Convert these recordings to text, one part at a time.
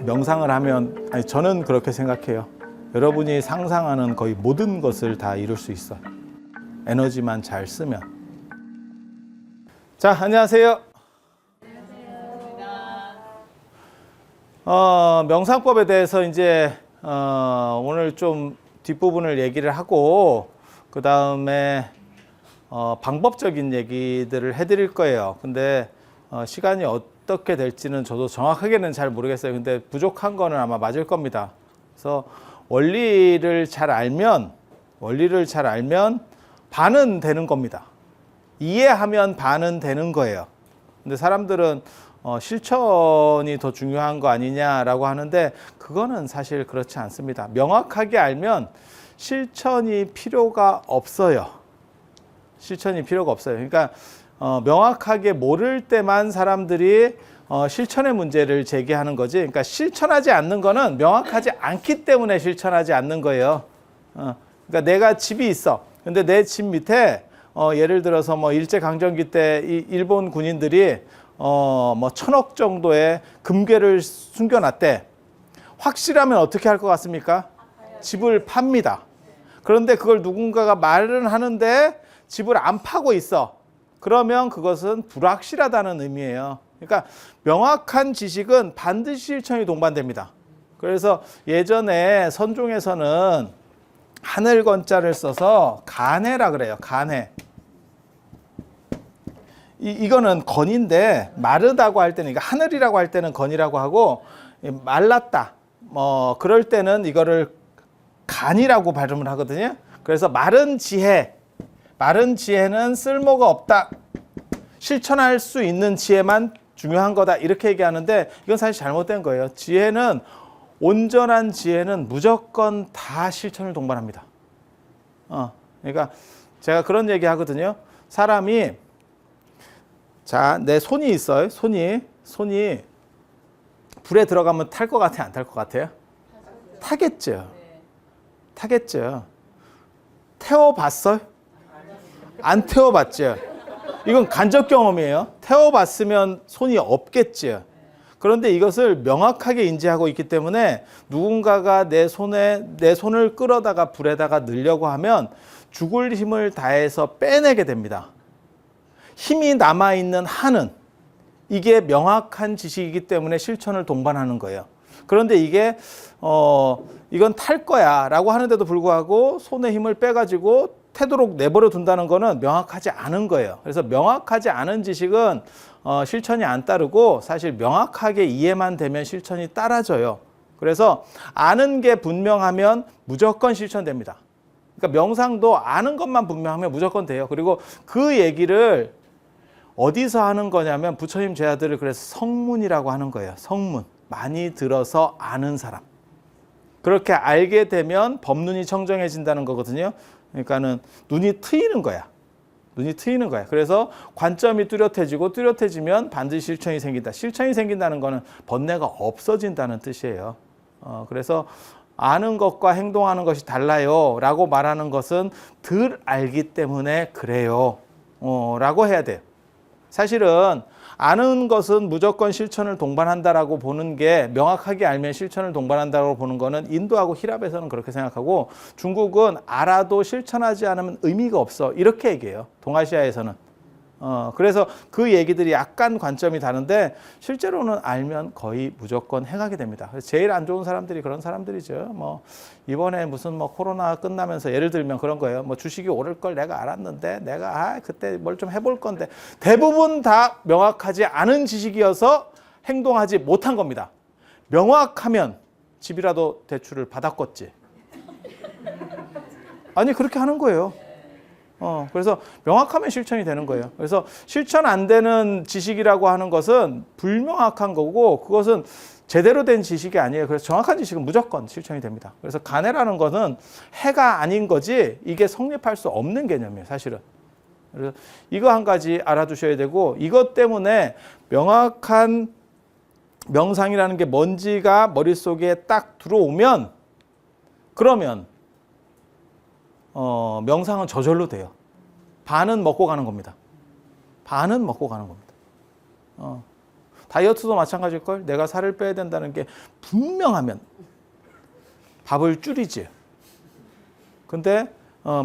명상을 하면, 아니 저는 그렇게 생각해요. 여러분이 상상하는 거의 모든 것을 다 이룰 수 있어요. 에너지만 잘 쓰면. 자, 안녕하세요. 명상법에 대해서 이제 오늘 좀 뒷부분을 얘기를 하고 그 다음에 방법적인 얘기들을 해드릴 거예요. 근데 시간이 어떻게 될지는 저도 정확하게는 잘 모르겠어요. 근데 부족한 거는 아마 맞을 겁니다. 그래서 원리를 잘 알면 반은 되는 겁니다. 이해하면 반은 되는 거예요. 근데 사람들은 실천이 더 중요한 거 아니냐라고 하는데 그거는 사실 그렇지 않습니다. 명확하게 알면 실천이 필요가 없어요. 실천이 필요가 없어요. 그러니까 명확하게 모를 때만 사람들이 실천의 문제를 제기하는 거지. 그러니까 실천하지 않는 거는 명확하지 않기 때문에 실천하지 않는 거예요. 그러니까 내가 집이 있어. 근데 내 집 밑에 예를 들어서 뭐 일제강점기 때 이 일본 군인들이 뭐 1,000억 정도의 금괴를 숨겨놨대. 확실하면 어떻게 할 것 같습니까? 집을 팝니다. 그런데 그걸 누군가가 말은 하는데 집을 안 파고 있어. 그러면 그것은 불확실하다는 의미예요. 그러니까 명확한 지식은 반드시 실천이 동반됩니다. 그래서 예전에 선종에서는 하늘건자를 써서 간해라 그래요. 간해. 이거는 건인데 마르다고 할 때는, 그러니까 하늘이라고 할 때는 건이라고 하고 말랐다. 그럴 때는 이거를 간이라고 발음을 하거든요. 그래서 마른 지혜는 쓸모가 없다. 실천할 수 있는 지혜만 중요한 거다. 이렇게 얘기하는데 이건 사실 잘못된 거예요. 온전한 지혜는 무조건 다 실천을 동반합니다. 그러니까 제가 그런 얘기 하거든요. 사람이, 자, 내 손이 있어요. 손이 불에 들어가면 탈 것 같아요? 안 탈 것 같아요? 타겠죠. 태워봤어요? 안 태워봤죠. 이건 간접 경험이에요. 태워봤으면 손이 없겠죠. 그런데 이것을 명확하게 인지하고 있기 때문에 누군가가 내 손을 끌어다가 불에다가 넣으려고 하면 죽을 힘을 다해서 빼내게 됩니다. 힘이 남아있는 한은 이게 명확한 지식이기 때문에 실천을 동반하는 거예요. 그런데 이게 이건 탈 거야 라고 하는데도 불구하고 손에 힘을 빼가지고 태도록 내버려 둔다는 거는 명확하지 않은 거예요. 그래서 명확하지 않은 지식은 실천이 안 따르고 사실 명확하게 이해만 되면 실천이 따라져요. 그래서 아는 게 분명하면 무조건 실천됩니다. 그러니까 명상도 아는 것만 분명하면 무조건 돼요. 그리고 그 얘기를 어디서 하는 거냐면 부처님 제자들을 그래서 성문이라고 하는 거예요. 성문. 많이 들어서 아는 사람. 그렇게 알게 되면 법눈이 청정해진다는 거거든요. 그러니까는 눈이 트이는 거야. 그래서 관점이 뚜렷해지면 반드시 실천이 생긴다. 실천이 생긴다는 거는 번뇌가 없어진다는 뜻이에요. 그래서 아는 것과 행동하는 것이 달라요 라고 말하는 것은 덜 알기 때문에 그래요 라고 해야 돼요. 사실은 아는 것은 무조건 실천을 동반한다라고 보는 게, 명확하게 알면 실천을 동반한다라고 보는 거는 인도하고 히랍에서는 그렇게 생각하고, 중국은 알아도 실천하지 않으면 의미가 없어 이렇게 얘기해요. 동아시아에서는. 그래서 그 얘기들이 약간 관점이 다른데 실제로는 알면 거의 무조건 행하게 됩니다. 그래서 제일 안 좋은 사람들이 그런 사람들이죠. 뭐 이번에 무슨 코로나 끝나면서 예를 들면 그런 거예요. 뭐 주식이 오를 걸 내가 알았는데 내가 그때 뭘 좀 해볼 건데, 대부분 다 명확하지 않은 지식이어서 행동하지 못한 겁니다. 명확하면 집이라도 대출을 받았겠지. 아니 그렇게 하는 거예요. 그래서 명확하면 실천이 되는 거예요. 그래서 실천 안 되는 지식이라고 하는 것은 불명확한 거고, 그것은 제대로 된 지식이 아니에요. 그래서 정확한 지식은 무조건 실천이 됩니다. 그래서 간해라는 것은 해가 아닌 거지 이게 성립할 수 없는 개념이에요, 사실은. 그래서 이거 한 가지 알아두셔야 되고, 이것 때문에 명확한 명상이라는 게 뭔지가 머릿속에 딱 들어오면, 그러면 명상은 저절로 돼요. 반은 먹고 가는 겁니다. 다이어트도 마찬가지일걸. 내가 살을 빼야 된다는 게 분명하면 밥을 줄이지. 근데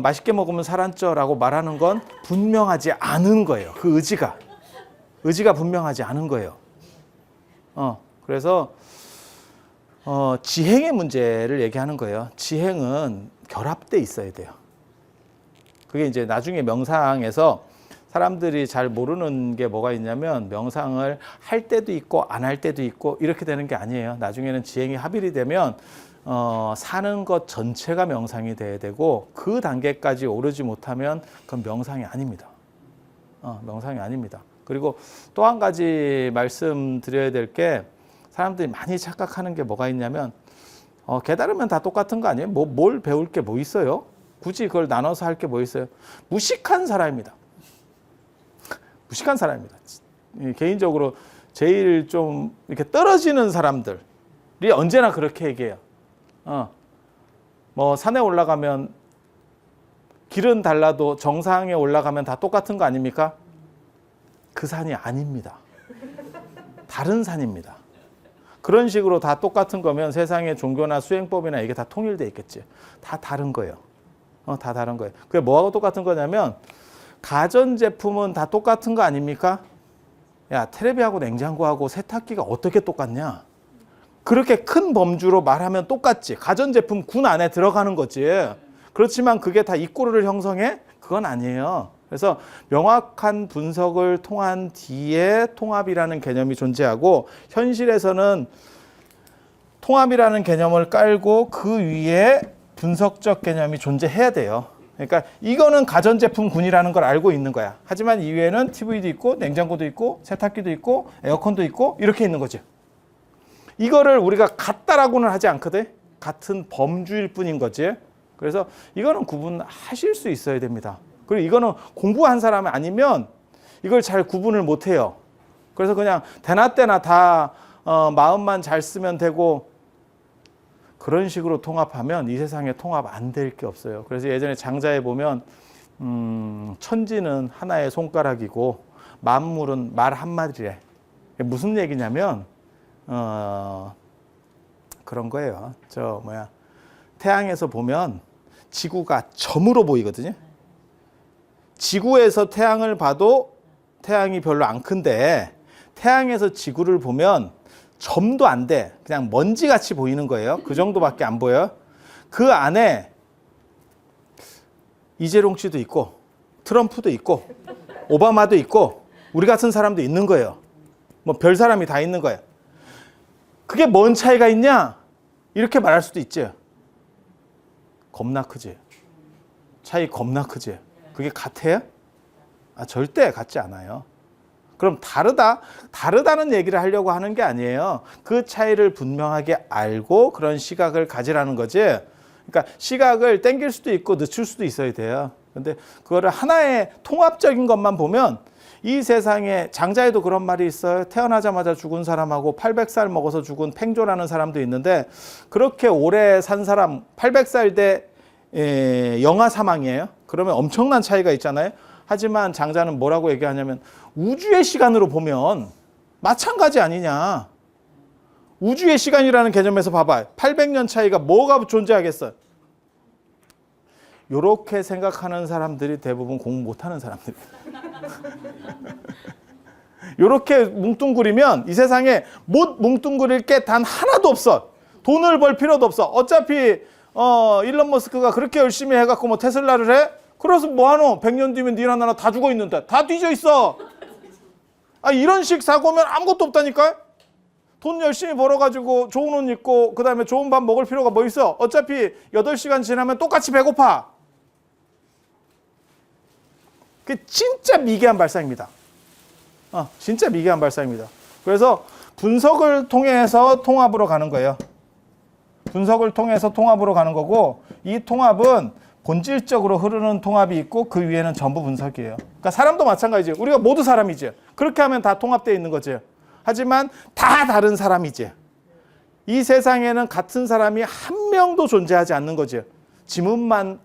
맛있게 먹으면 살 안 쪄라고 말하는 건 분명하지 않은 거예요. 그 의지가 분명하지 않은 거예요. 그래서 지행의 문제를 얘기하는 거예요. 지행은 결합돼 있어야 돼요. 그게 이제 나중에 명상에서 사람들이 잘 모르는 게 뭐가 있냐면 명상을 할 때도 있고 안 할 때도 있고 이렇게 되는 게 아니에요. 나중에는 지행이 합일이 되면 사는 것 전체가 명상이 돼야 되고 그 단계까지 오르지 못하면 그건 명상이 아닙니다. 명상이 아닙니다. 그리고 또 한 가지 말씀드려야 될 게 사람들이 많이 착각하는 게 뭐가 있냐면 깨달으면 다 똑같은 거 아니에요? 뭘 배울 게 뭐 있어요? 굳이 그걸 나눠서 할 게 뭐 있어요? 무식한 사람입니다. 무식한 사람입니다. 개인적으로 제일 좀 이렇게 떨어지는 사람들이 언제나 그렇게 얘기해요. 뭐 산에 올라가면 길은 달라도 정상에 올라가면 다 똑같은 거 아닙니까? 그 산이 아닙니다. 다른 산입니다. 그런 식으로 다 똑같은 거면 세상의 종교나 수행법이나 이게 다 통일돼 있겠지. 다 다른 거예요. 다 다른 거예요. 그게 뭐하고 똑같은 거냐면 가전제품은 다 똑같은 거 아닙니까? 야, 테레비하고 냉장고하고 세탁기가 어떻게 똑같냐? 그렇게 큰 범주로 말하면 똑같지. 가전제품 군 안에 들어가는 거지. 그렇지만 그게 다 이꼬르를 형성해? 그건 아니에요. 그래서 명확한 분석을 통한 뒤에 통합이라는 개념이 존재하고 현실에서는 통합이라는 개념을 깔고 그 위에 분석적 개념이 존재해야 돼요. 그러니까 이거는 가전제품 군이라는 걸 알고 있는 거야. 하지만 이외에는 TV도 있고 냉장고도 있고 세탁기도 있고 에어컨도 있고 이렇게 있는 거죠. 이거를 우리가 같다라고는 하지 않거든. 같은 범주일 뿐인 거지. 그래서 이거는 구분하실 수 있어야 됩니다. 그리고 이거는 공부한 사람이 아니면 이걸 잘 구분을 못 해요. 그래서 그냥 대나 때나 다 마음만 잘 쓰면 되고 그런 식으로 통합하면 이 세상에 통합 안 될 게 없어요. 그래서 예전에 장자에 보면 천지는 하나의 손가락이고 만물은 말 한마디래. 무슨 얘기냐면 그런 거예요. 태양에서 보면 지구가 점으로 보이거든요. 지구에서 태양을 봐도 태양이 별로 안 큰데 태양에서 지구를 보면 점도 안 돼. 그냥 먼지같이 보이는 거예요. 그 정도밖에 안 보여요. 그 안에 이재용 씨도 있고 트럼프도 있고 오바마도 있고 우리 같은 사람도 있는 거예요. 뭐 별 사람이 다 있는 거예요. 그게 뭔 차이가 있냐? 이렇게 말할 수도 있죠. 겁나 크지. 차이 겁나 크지. 그게 같아요? 절대 같지 않아요. 그럼 다르다는 얘기를 하려고 하는 게 아니에요. 그 차이를 분명하게 알고 그런 시각을 가지라는 거지. 그러니까 시각을 땡길 수도 있고 늦출 수도 있어야 돼요. 근데 그거를 하나의 통합적인 것만 보면 이 세상에 장자에도 그런 말이 있어요. 태어나자마자 죽은 사람하고 800살 먹어서 죽은 팽조라는 사람도 있는데 그렇게 오래 산 사람 800살 대 영아 사망이에요. 그러면 엄청난 차이가 있잖아요. 하지만 장자는 뭐라고 얘기하냐면 우주의 시간으로 보면 마찬가지 아니냐. 우주의 시간이라는 개념에서 봐봐. 800년 차이가 뭐가 존재하겠어요. 이렇게 생각하는 사람들이 대부분 공부 못하는 사람들이에요. 이렇게 뭉뚱그리면 이 세상에 못 뭉뚱그릴 게 단 하나도 없어. 돈을 벌 필요도 없어. 어차피 일론 머스크가 그렇게 열심히 해갖고 뭐 테슬라를 해? 그래서 뭐하노? 100년 뒤면 니나 나나 다 죽어 있는데. 다 뒤져 있어. 이런 식 사고면 아무것도 없다니까? 돈 열심히 벌어가지고 좋은 옷 입고 그 다음에 좋은 밥 먹을 필요가 뭐 있어? 어차피 8시간 지나면 똑같이 배고파. 그게 진짜 미개한 발상입니다. 진짜 미개한 발상입니다. 그래서 분석을 통해서 통합으로 가는 거예요. 분석을 통해서 통합으로 가는 거고 이 통합은 본질적으로 흐르는 통합이 있고 그 위에는 전부 분석이에요. 그러니까 사람도 마찬가지죠. 우리가 모두 사람이지. 그렇게 하면 다 통합되어 있는 거지. 하지만 다 다른 사람이지. 이 세상에는 같은 사람이 한 명도 존재하지 않는 거지. 지문만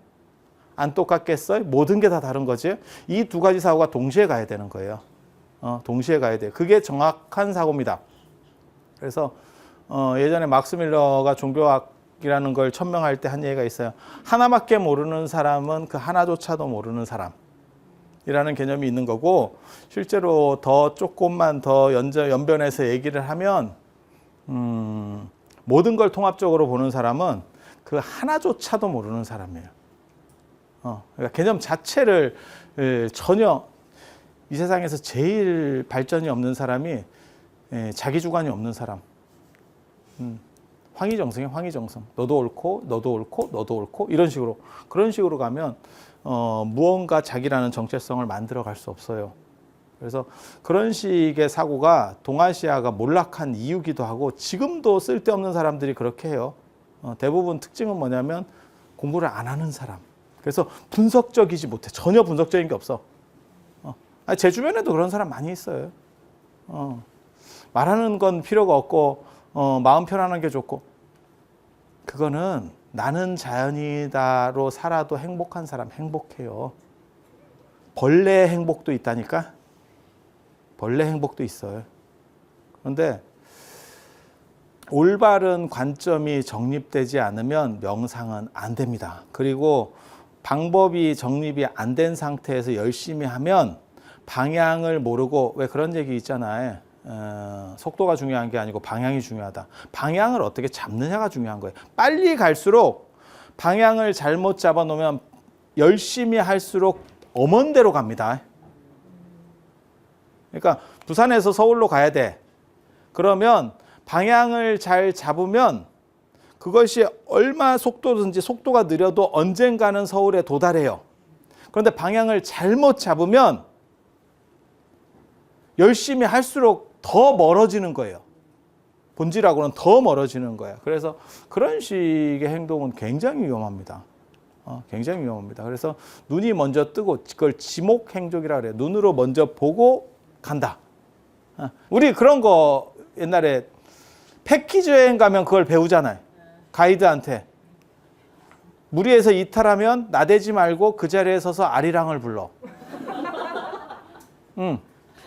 안 똑같겠어요? 모든 게 다 다른 거지. 이 두 가지 사고가 동시에 가야 되는 거예요. 동시에 가야 돼요. 그게 정확한 사고입니다. 그래서 예전에 막스 밀러가 종교학이라는 걸 천명할 때 한 얘기가 있어요. 하나밖에 모르는 사람은 그 하나조차도 모르는 사람이라는 개념이 있는 거고, 실제로 더 조금만 더 연변해서 얘기를 하면 모든 걸 통합적으로 보는 사람은 그 하나조차도 모르는 사람이에요. 그러니까 개념 자체를 전혀, 이 세상에서 제일 발전이 없는 사람이 자기 주관이 없는 사람. 황희정성이에요. 황희정성. 너도 옳고 너도 옳고 너도 옳고 이런 식으로. 그런 식으로 가면 무언가 자기라는 정체성을 만들어 갈 수 없어요. 그래서 그런 식의 사고가 동아시아가 몰락한 이유기도 하고, 지금도 쓸데없는 사람들이 그렇게 해요. 대부분 특징은 뭐냐면 공부를 안 하는 사람. 그래서 분석적이지 못해. 전혀 분석적인 게 없어. 제 주변에도 그런 사람 많이 있어요. 말하는 건 필요가 없고 마음 편안한 게 좋고, 그거는 나는 자연이다로 살아도 행복한 사람 행복해요. 벌레의 행복도 있다니까. 벌레 행복도 있어요. 그런데 올바른 관점이 정립되지 않으면 명상은 안 됩니다. 그리고 방법이 정립이 안 된 상태에서 열심히 하면 방향을 모르고, 왜 그런 얘기 있잖아요. 속도가 중요한 게 아니고 방향이 중요하다. 방향을 어떻게 잡느냐가 중요한 거예요. 빨리 갈수록, 방향을 잘못 잡아놓으면 열심히 할수록 엄한 데로 갑니다. 그러니까 부산에서 서울로 가야 돼. 그러면 방향을 잘 잡으면 그것이 얼마 속도든지, 속도가 느려도 언젠가는 서울에 도달해요. 그런데 방향을 잘못 잡으면 열심히 할수록 더 멀어지는 거예요. 본질하고는 더 멀어지는 거예요. 그래서 그런 식의 행동은 굉장히 위험합니다. 굉장히 위험합니다. 그래서 눈이 먼저 뜨고, 그걸 지목행족이라고 그래요. 눈으로 먼저 보고 간다. 우리 그런 거 옛날에 패키지 여행 가면 그걸 배우잖아요. 가이드한테. 무리해서 이탈하면 나대지 말고 그 자리에 서서 아리랑을 불러.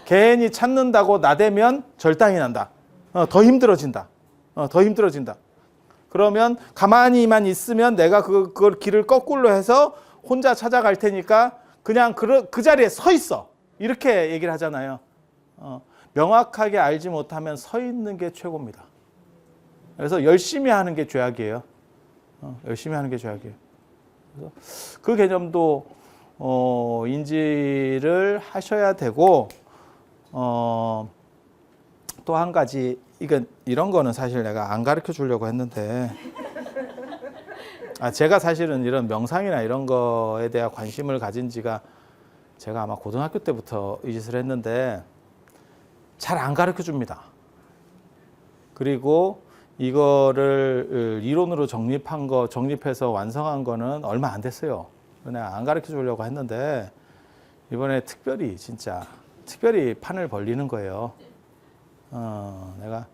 괜히 찾는다고 나대면 절당이 난다. 더 힘들어진다. 더 힘들어진다. 그러면 가만히만 있으면 내가 그걸 길을 거꾸로 해서 혼자 찾아갈 테니까 그냥 그 자리에 서 있어. 이렇게 얘기를 하잖아요. 명확하게 알지 못하면 서 있는 게 최고입니다. 그래서 열심히 하는 게 죄악이에요. 열심히 하는 게 죄악이에요. 그래서 그 개념도 인지를 하셔야 되고, 또 한 가지, 이런 거는 사실 내가 안 가르쳐 주려고 했는데, 제가 사실은 이런 명상이나 이런 거에 대한 관심을 가진 지가, 제가 아마 고등학교 때부터 이 짓을 했는데 잘 안 가르쳐 줍니다. 그리고 이거를 이론으로 정립해서 완성한 거는 얼마 안 됐어요. 내가 안 가르쳐 주려고 했는데 이번에 특별히 판을 벌리는 거예요. 내가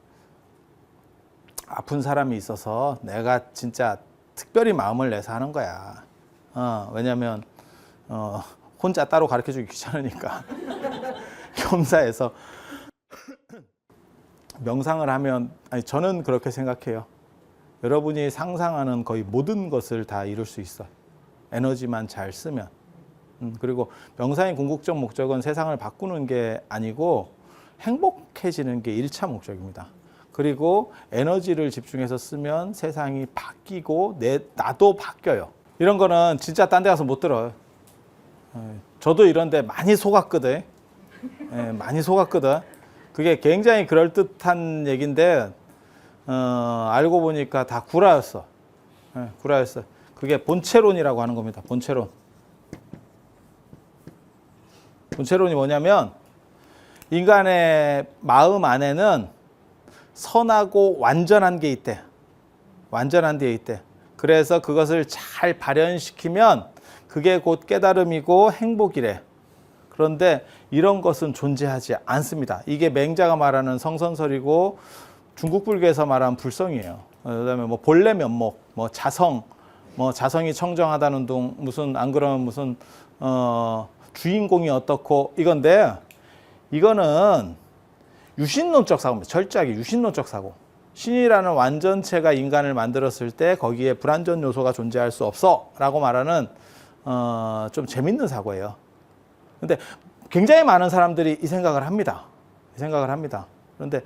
아픈 사람이 있어서 내가 진짜 특별히 마음을 내서 하는 거야. 왜냐면 혼자 따로 가르쳐 주기 귀찮으니까. 겸사해서 명상을 하면, 저는 그렇게 생각해요. 여러분이 상상하는 거의 모든 것을 다 이룰 수 있어요. 에너지만 잘 쓰면. 그리고 명상의 궁극적 목적은 세상을 바꾸는 게 아니고 행복해지는 게 1차 목적입니다. 그리고 에너지를 집중해서 쓰면 세상이 바뀌고 나도 바뀌어요. 이런 거는 진짜 딴 데 가서 못 들어요. 저도 이런 데 많이 속았거든. 많이 속았거든. 그게 굉장히 그럴듯한 얘기인데 알고 보니까 다 구라였어. 구라였어. 그게 본체론이라고 하는 겁니다. 본체론. 본체론이 뭐냐면, 인간의 마음 안에는 선하고 완전한 게 있대. 완전한 게 있대. 그래서 그것을 잘 발현시키면 그게 곧 깨달음이고 행복이래. 그런데 이런 것은 존재하지 않습니다. 이게 맹자가 말하는 성선설이고 중국 불교에서 말하는 불성이에요. 그다음에 뭐 본래 면목, 뭐 자성이 청정하다는 둥, 무슨 안 그러면 무슨 주인공이 어떻고 이건데, 이거는 유신론적 사고입니다. 철저하게 유신론적 사고. 신이라는 완전체가 인간을 만들었을 때 거기에 불완전 요소가 존재할 수 없어 라고 말하는 좀 재밌는 사고예요. 근데 굉장히 많은 사람들이 이 생각을 합니다. 이 생각을 합니다. 그런데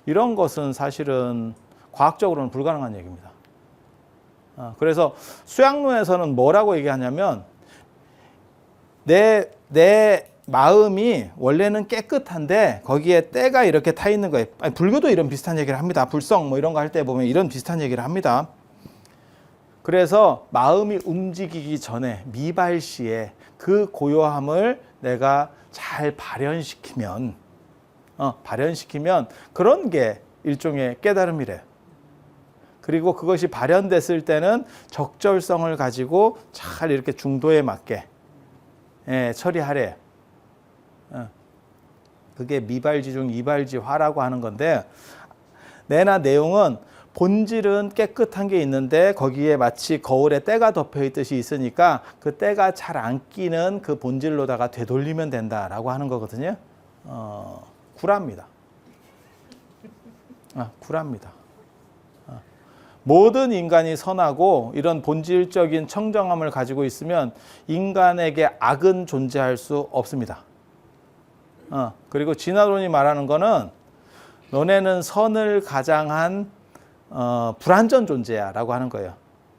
이런 것은 사실은 과학적으로는 불가능한 얘기입니다. 그래서 수양론에서는 뭐라고 얘기하냐면 내 마음이 원래는 깨끗한데 거기에 때가 이렇게 타 있는 거예요. 아니, 불교도 이런 비슷한 얘기를 합니다. 불성 뭐 이런 거 할 때 보면 이런 비슷한 얘기를 합니다. 그래서 마음이 움직이기 전에 미발시에 그 고요함을 내가 잘 발현시키면 그런 게 일종의 깨달음이래요. 그리고 그것이 발현됐을 때는 적절성을 가지고 잘 이렇게 중도에 맞게 처리하래. 그게 미발지 중 이발지화라고 하는 건데, 내나 내용은 본질은 깨끗한 게 있는데 거기에 마치 거울에 때가 덮여 있듯이 있으니까 그 때가 잘 안 끼는 그 본질로다가 되돌리면 된다라고 하는 거거든요. 구라입니다. 구라입니다. 모든 인간이 선하고 이런 본질적인 청정함을 가지고 있으면 인간에게 악은 존재할 수 없습니다. 그리고 진화론이 말하는 거는 너네는 선을 가장한 불완전 존재야 라고 하는 거예요.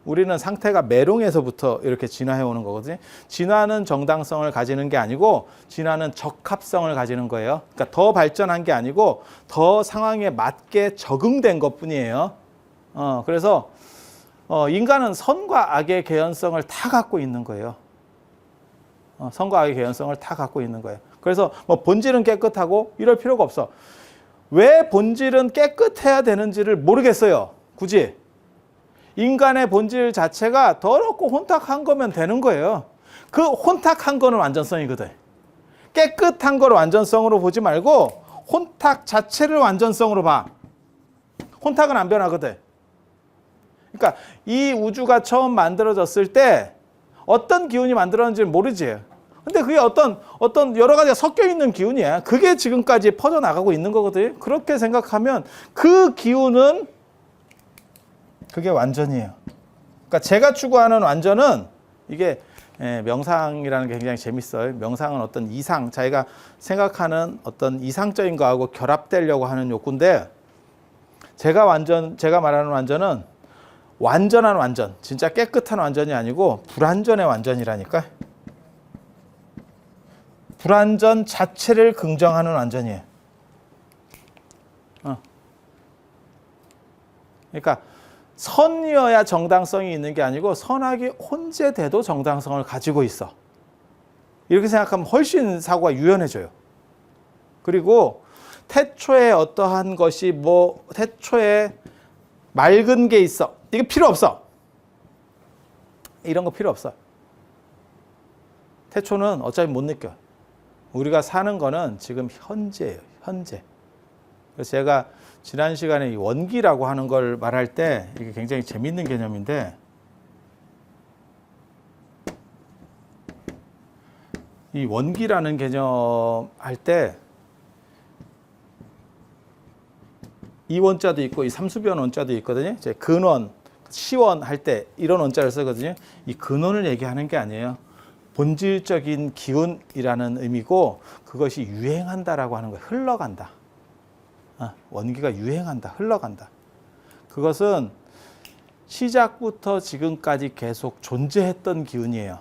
우리는 상태가 메롱에서부터 이렇게 진화해 오는 거거든요. 진화는 정당성을 가지는 게 아니고 진화는 적합성을 가지는 거예요. 그러니까 더 발전한 게 아니고 더 상황에 맞게 적응된 것뿐이에요. 그래서 인간은 선과 악의 개연성을 다 갖고 있는 거예요. 선과 악의 개연성을 다 갖고 있는 거예요. 그래서 뭐 본질은 깨끗하고 이럴 필요가 없어. 왜 본질은 깨끗해야 되는지를 모르겠어요. 굳이. 인간의 본질 자체가 더럽고 혼탁한 거면 되는 거예요. 그 혼탁한 거는 완전성이거든. 깨끗한 거를 완전성으로 보지 말고 혼탁 자체를 완전성으로 봐. 혼탁은 안 변하거든. 그러니까 이 우주가 처음 만들어졌을 때 어떤 기운이 만들어졌는지 모르지. 근데 그게 어떤 여러 가지가 섞여 있는 기운이야. 그게 지금까지 퍼져나가고 있는 거거든요. 그렇게 생각하면 그 기운은 그게 완전이에요. 그러니까 제가 추구하는 완전은 이게 명상이라는 게 굉장히 재밌어요. 명상은 어떤 이상, 자기가 생각하는 어떤 이상적인 거하고 결합되려고 하는 욕구인데 제가 말하는 완전은 완전한 완전, 진짜 깨끗한 완전이 아니고 불완전의 완전이라니까. 불완전 자체를 긍정하는 완전이에요. 그러니까 선이어야 정당성이 있는 게 아니고 선악이 혼재돼도 정당성을 가지고 있어. 이렇게 생각하면 훨씬 사고가 유연해져요. 그리고 태초에 어떠한 것이 태초에 맑은 게 있어. 이게 필요 없어. 이런 거 필요 없어. 태초는 어차피 못 느껴. 우리가 사는 거는 지금 현재예요. 현재. 그래서 제가 지난 시간에 이 원기라고 하는 걸 말할 때 이게 굉장히 재밌는 개념인데 이 원기라는 개념 할 때 이 원자도 있고 이 삼수변 원자도 있거든요. 이제 근원, 시원 할 때 이런 원자를 쓰거든요. 이 근원을 얘기하는 게 아니에요. 본질적인 기운이라는 의미고 그것이 유행한다라고 하는 거예요. 흘러간다. 원기가 유행한다. 흘러간다. 그것은 시작부터 지금까지 계속 존재했던 기운이에요.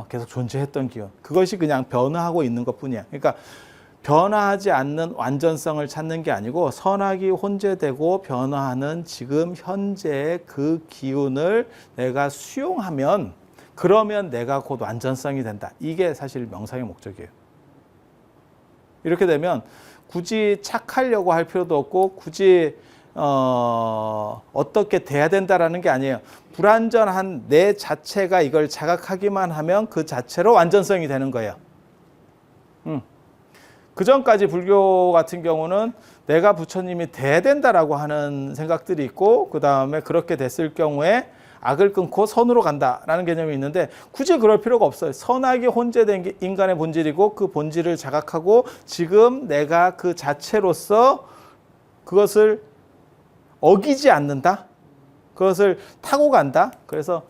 계속 존재했던 기운. 그것이 그냥 변화하고 있는 것뿐이야. 그러니까 변화하지 않는 완전성을 찾는 게 아니고 선악이 혼재되고 변화하는 지금 현재의 그 기운을 내가 수용하면 그러면 내가 곧 완전성이 된다. 이게 사실 명상의 목적이에요. 이렇게 되면 굳이 착하려고 할 필요도 없고 굳이 어떻게 돼야 된다라는 게 아니에요. 불완전한 내 자체가 이걸 자각하기만 하면 그 자체로 완전성이 되는 거예요. 그 전까지 불교 같은 경우는 내가 부처님이 돼야 된다라고 하는 생각들이 있고 그 다음에 그렇게 됐을 경우에 악을 끊고 선으로 간다라는 개념이 있는데 굳이 그럴 필요가 없어요. 선악이 혼재된 게 인간의 본질이고 그 본질을 자각하고 지금 내가 그 자체로서 그것을 어기지 않는다. 그것을 타고 간다. 그래서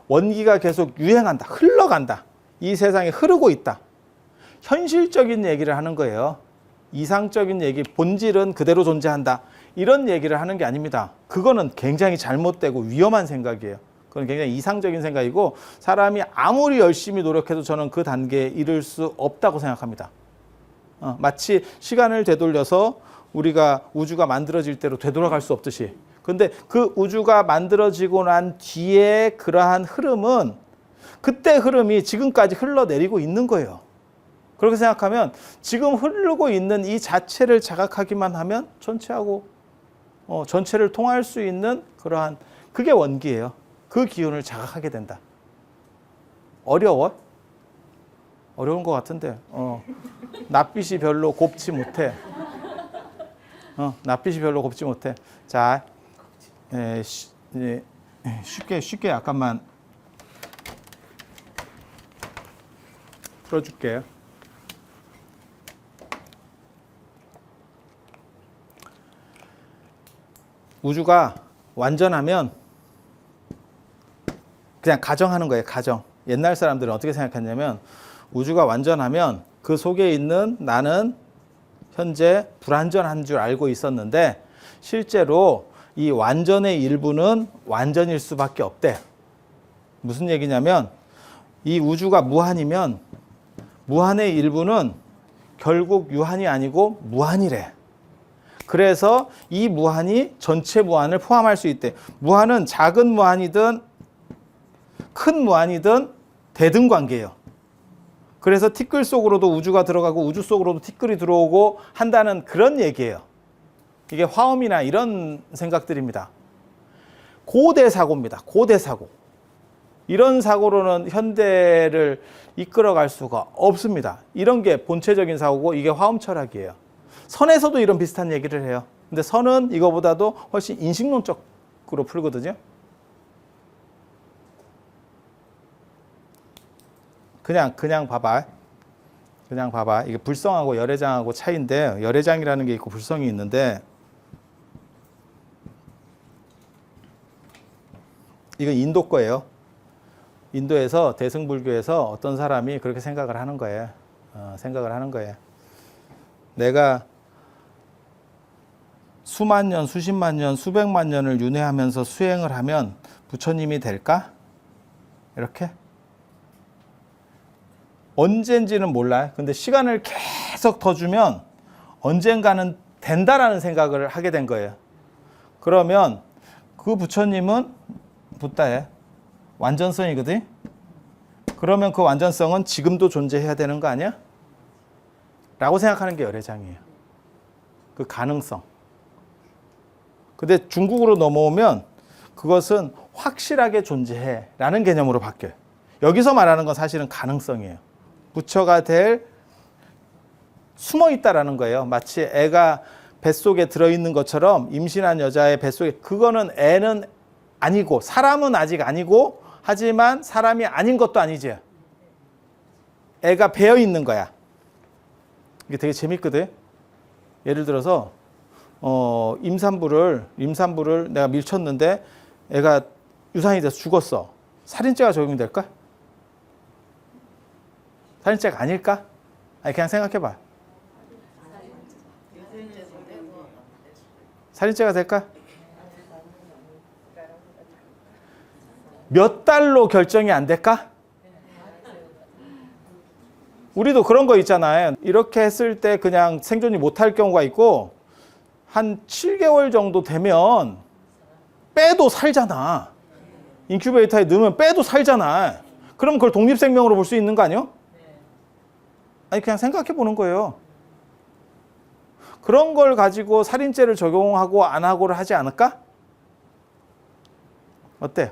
원기가 계속 유행한다. 흘러간다. 이 세상에 흐르고 있다. 현실적인 얘기를 하는 거예요. 이상적인 얘기, 본질은 그대로 존재한다. 이런 얘기를 하는 게 아닙니다. 그거는 굉장히 잘못되고 위험한 생각이에요. 그건 굉장히 이상적인 생각이고 사람이 아무리 열심히 노력해도 저는 그 단계에 이를 수 없다고 생각합니다. 마치 시간을 되돌려서 우리가 우주가 만들어질 대로 되돌아갈 수 없듯이. 근데 그 우주가 만들어지고 난 뒤에 그러한 흐름은 그때 흐름이 지금까지 흘러내리고 있는 거예요. 그렇게 생각하면 지금 흐르고 있는 이 자체를 자각하기만 하면 전체하고 전체를 통할 수 있는 그러한 그게 원기예요. 그 기운을 자각하게 된다. 어려워? 어려운 것 같은데 낯빛이 별로 곱지 못해. 낯빛이 별로 곱지 못해. 자, 쉽게 약간만 풀어줄게요. 우주가 완전하면 그냥 가정하는 거예요. 가정. 옛날 사람들은 어떻게 생각했냐면 우주가 완전하면 그 속에 있는 나는 현재 불완전한 줄 알고 있었는데 실제로 이 완전의 일부는 완전일 수밖에 없대. 무슨 얘기냐면 이 우주가 무한이면 무한의 일부는 결국 유한이 아니고 무한이래. 그래서 이 무한이 전체 무한을 포함할 수 있대. 무한은 작은 무한이든 큰 무한이든 대등 관계예요. 그래서 티끌 속으로도 우주가 들어가고 우주 속으로도 티끌이 들어오고 한다는 그런 얘기예요. 이게 화엄이나 이런 생각들입니다. 고대 사고입니다. 고대 사고. 이런 사고로는 현대를 이끌어갈 수가 없습니다. 이런 게 본체적인 사고고 이게 화엄 철학이에요. 선에서도 이런 비슷한 얘기를 해요. 근데 선은 이거보다도 훨씬 인식론적으로 풀거든요. 그냥 봐봐. 그냥 봐봐. 이게 불성하고 열애장하고 차이인데 열애장이라는 게 있고 불성이 있는데 이건 인도 거예요. 인도에서 대승불교에서 어떤 사람이 그렇게 생각을 하는 거예요. 생각을 하는 거예요. 내가 수만 년, 수십만 년, 수백만 년을 윤회하면서 수행을 하면 부처님이 될까? 이렇게? 언젠지는 몰라요. 근데 시간을 계속 더 주면 언젠가는 된다라는 생각을 하게 된 거예요. 그러면 그 부처님은 붓다의 완전성이거든. 그러면 그 완전성은 지금도 존재해야 되는 거 아니야? 라고 생각하는 게 열애장이에요. 그 가능성. 근데 중국으로 넘어오면 그것은 확실하게 존재해 라는 개념으로 바뀌어요. 여기서 말하는 건 사실은 가능성이에요. 부처가 될 숨어 있다라는 거예요. 마치 애가 뱃속에 들어있는 것처럼 임신한 여자의 뱃속에 그거는 애는 아니고 사람은 아직 아니고 하지만 사람이 아닌 것도 아니지. 애가 배어 있는 거야. 이게 되게 재밌거든. 예를 들어서 임산부를 내가 밀쳤는데 애가 유산이 돼서 죽었어. 살인죄가 적용이 될까? 살인죄가 아닐까? 아니 그냥 생각해봐. 살인죄가 될까? 몇 달로 결정이 안 될까? 우리도 그런 거 있잖아요. 이렇게 했을 때 그냥 생존이 못할 경우가 있고 한 7개월 정도 되면 빼도 살잖아. 인큐베이터에 넣으면 빼도 살잖아. 그럼 그걸 독립생명으로 볼 수 있는 거 아니에요? 아니 그냥 생각해 보는 거예요. 그런 걸 가지고 살인죄를 적용하고 안 하고를 하지 않을까? 어때?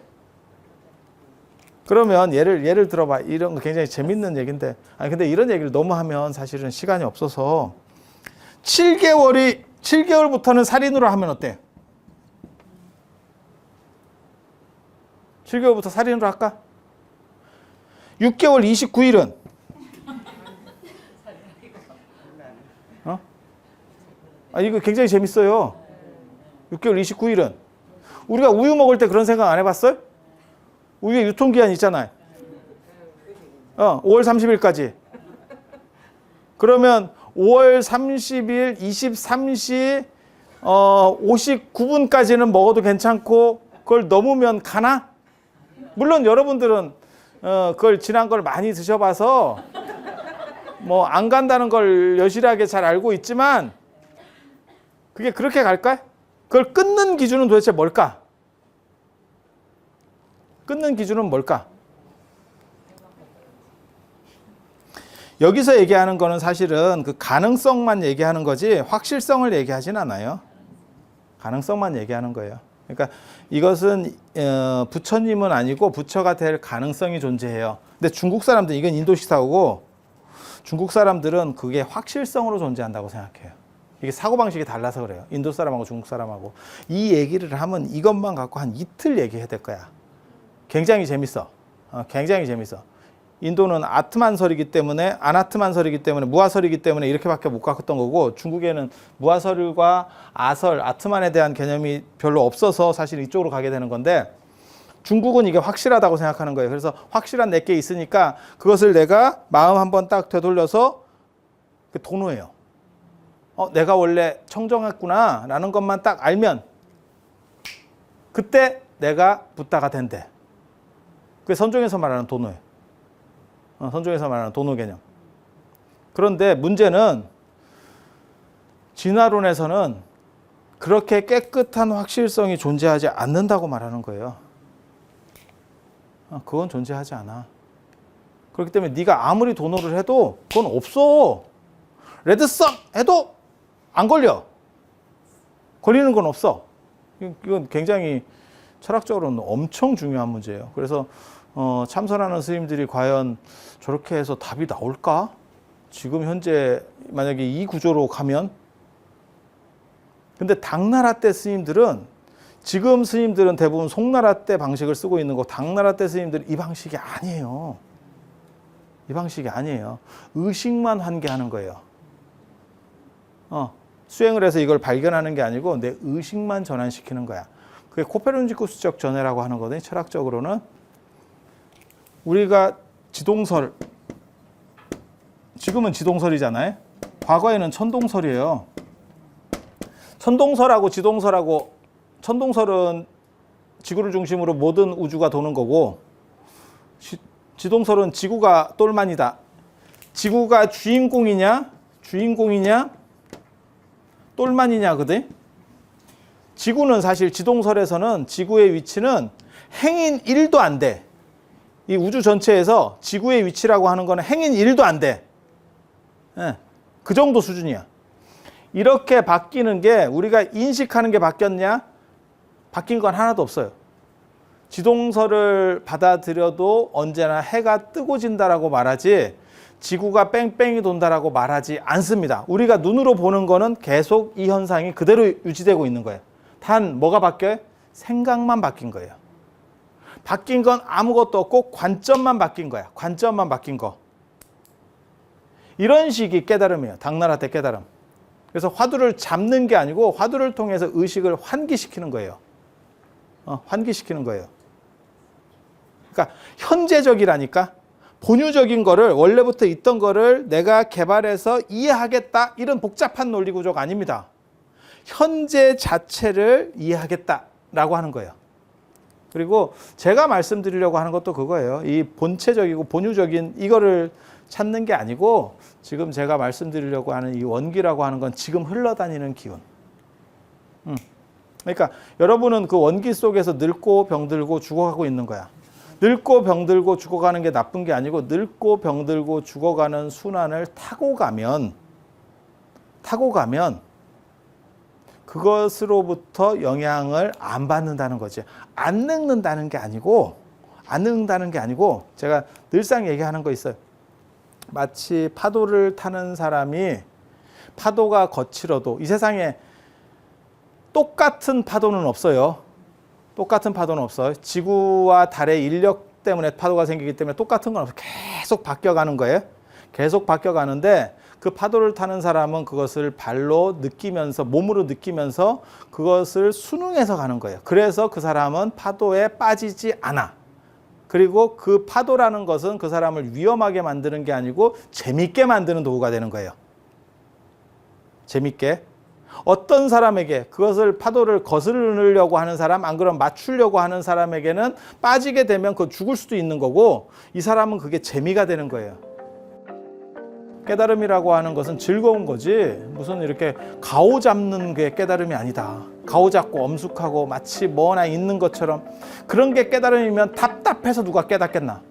그러면 예를 들어봐. 이런 거 굉장히 재밌는 얘기인데 아니 근데 이런 얘기를 너무 하면 사실은 시간이 없어서 7개월부터는 살인으로 하면 어때? 7개월부터 살인으로 할까? 6개월 29일은? 이거 굉장히 재밌어요. 6개월 29일은. 우리가 우유 먹을 때 그런 생각 안 해봤어요? 우유에 유통기한 있잖아요. 5월 30일까지. 그러면 5월 30일 23시 59분까지는 먹어도 괜찮고 그걸 넘으면 가나? 물론 여러분들은 그걸 지난 걸 많이 드셔봐서 뭐 안 간다는 걸 여실하게 잘 알고 있지만 그게 그렇게 갈까요? 그걸 끊는 기준은 도대체 뭘까? 끊는 기준은 뭘까? 여기서 얘기하는 거는 사실은 그 가능성만 얘기하는 거지 확실성을 얘기하진 않아요. 가능성만 얘기하는 거예요. 그러니까 이것은 부처님은 아니고 부처가 될 가능성이 존재해요. 근데 중국 사람들, 이건 인도식 사고고 중국 사람들은 그게 확실성으로 존재한다고 생각해요. 이게 사고방식이 달라서 그래요. 인도 사람하고 중국 사람하고. 이 얘기를 하면 이것만 갖고 한 이틀 얘기해야 될 거야. 굉장히 재밌어. 굉장히 재밌어. 인도는 아트만설이기 때문에, 아나트만설이기 때문에, 무아설이기 때문에 이렇게밖에 못 갔던 거고, 중국에는 무아설과 아설, 아트만에 대한 개념이 별로 없어서 사실 이쪽으로 가게 되는 건데, 중국은 이게 확실하다고 생각하는 거예요. 그래서 확실한 내게 있으니까 그것을 내가 마음 한번 딱 되돌려서 도노해요. 내가 원래 청정했구나 라는 것만 딱 알면 그때 내가 붓다가 된대. 그게 선종에서 말하는 도노예요. 선종에서 말하는 도노 개념. 그런데 문제는 진화론에서는 그렇게 깨끗한 확실성이 존재하지 않는다고 말하는 거예요. 그건 존재하지 않아. 그렇기 때문에 네가 아무리 도노를 해도 그건 없어. 레드썬 해도 안 걸려. 걸리는 건 없어. 이건 굉장히 철학적으로는 엄청 중요한 문제예요. 그래서 참선하는 스님들이 과연 저렇게 해서 답이 나올까? 지금 현재 만약에 이 구조로 가면. 근데 당나라 때 스님들은, 지금 스님들은 대부분 송나라 때 방식을 쓰고 있는 거, 당나라 때 스님들은 이 방식이 아니에요. 이 방식이 아니에요. 의식만 환기하는 거예요. 수행을 해서 이걸 발견하는 게 아니고 내 의식만 전환시키는 거야. 그게 코페르니쿠스적 전해라고 하는 거거든요. 철학적으로는. 우리가 지동설, 지금은 지동설이잖아요. 과거에는 천동설이에요. 천동설하고 지동설하고, 천동설은 지구를 중심으로 모든 우주가 도는 거고, 지동설은 지구가 똘만이다. 지구가 주인공이냐 똘만이냐거든. 지구는 사실 지동설에서는 지구의 위치는 행인 1도 안 돼. 이 우주 전체에서 지구의 위치라고 하는 거는 행인 1도 안 돼. 그 정도 수준이야. 이렇게 바뀌는 게, 우리가 인식하는 게 바뀌었냐? 바뀐 건 하나도 없어요. 지동설을 받아들여도 언제나 해가 뜨고 진다라고 말하지 지구가 뺑뺑이 돈다라고 말하지 않습니다. 우리가 눈으로 보는 거는 계속 이 현상이 그대로 유지되고 있는 거예요. 단 뭐가 바뀌어요? 생각만 바뀐 거예요. 바뀐 건 아무것도 없고 관점만 바뀐 거야. 관점만 바뀐 거. 이런 식이 깨달음이에요. 당나라 때 깨달음. 그래서 화두를 잡는 게 아니고 화두를 통해서 의식을 환기시키는 거예요. 환기시키는 거예요. 그러니까 현재적이라니까. 본유적인 거를, 원래부터 있던 거를 내가 개발해서 이해하겠다, 이런 복잡한 논리 구조가 아닙니다. 현재 자체를 이해하겠다라고 하는 거예요. 그리고 제가 말씀드리려고 하는 것도 그거예요. 이 본체적이고 본유적인 이거를 찾는 게 아니고, 지금 제가 말씀드리려고 하는 이 원기라고 하는 건 지금 흘러다니는 기운. 그러니까 여러분은 그 원기 속에서 늙고 병들고 죽어가고 있는 거야. 늙고 병들고 죽어가는 게 나쁜 게 아니고, 늙고 병들고 죽어가는 순환을 타고 가면 그것으로부터 영향을 안 받는다는 거지. 안 늙는다는 게 아니고, 제가 늘상 얘기하는 거 있어요. 마치 파도를 타는 사람이, 파도가 거칠어도 이 세상에 똑같은 파도는 없어요. 똑같은 파도는 없어요. 지구와 달의 인력 때문에 파도가 생기기 때문에 똑같은 건 없어요. 계속 바뀌어가는 거예요. 계속 바뀌어가는데 그 파도를 타는 사람은 그것을 발로 느끼면서 몸으로 느끼면서 그것을 순응해서 가는 거예요. 그래서 그 사람은 파도에 빠지지 않아. 그리고 그 파도라는 것은 그 사람을 위험하게 만드는 게 아니고 재밌게 만드는 도구가 되는 거예요. 재밌게. 어떤 사람에게 그것을 파도를 거스르려고 하는 사람, 안 그러면 맞추려고 하는 사람에게는 빠지게 되면 그 죽을 수도 있는 거고, 이 사람은 그게 재미가 되는 거예요. 깨달음이라고 하는 것은 즐거운 거지 무슨 이렇게 가오 잡는 게 깨달음이 아니다. 가오 잡고 엄숙하고 마치 뭐 하나 있는 것처럼 그런 게 깨달음이면 답답해서 누가 깨닫겠나.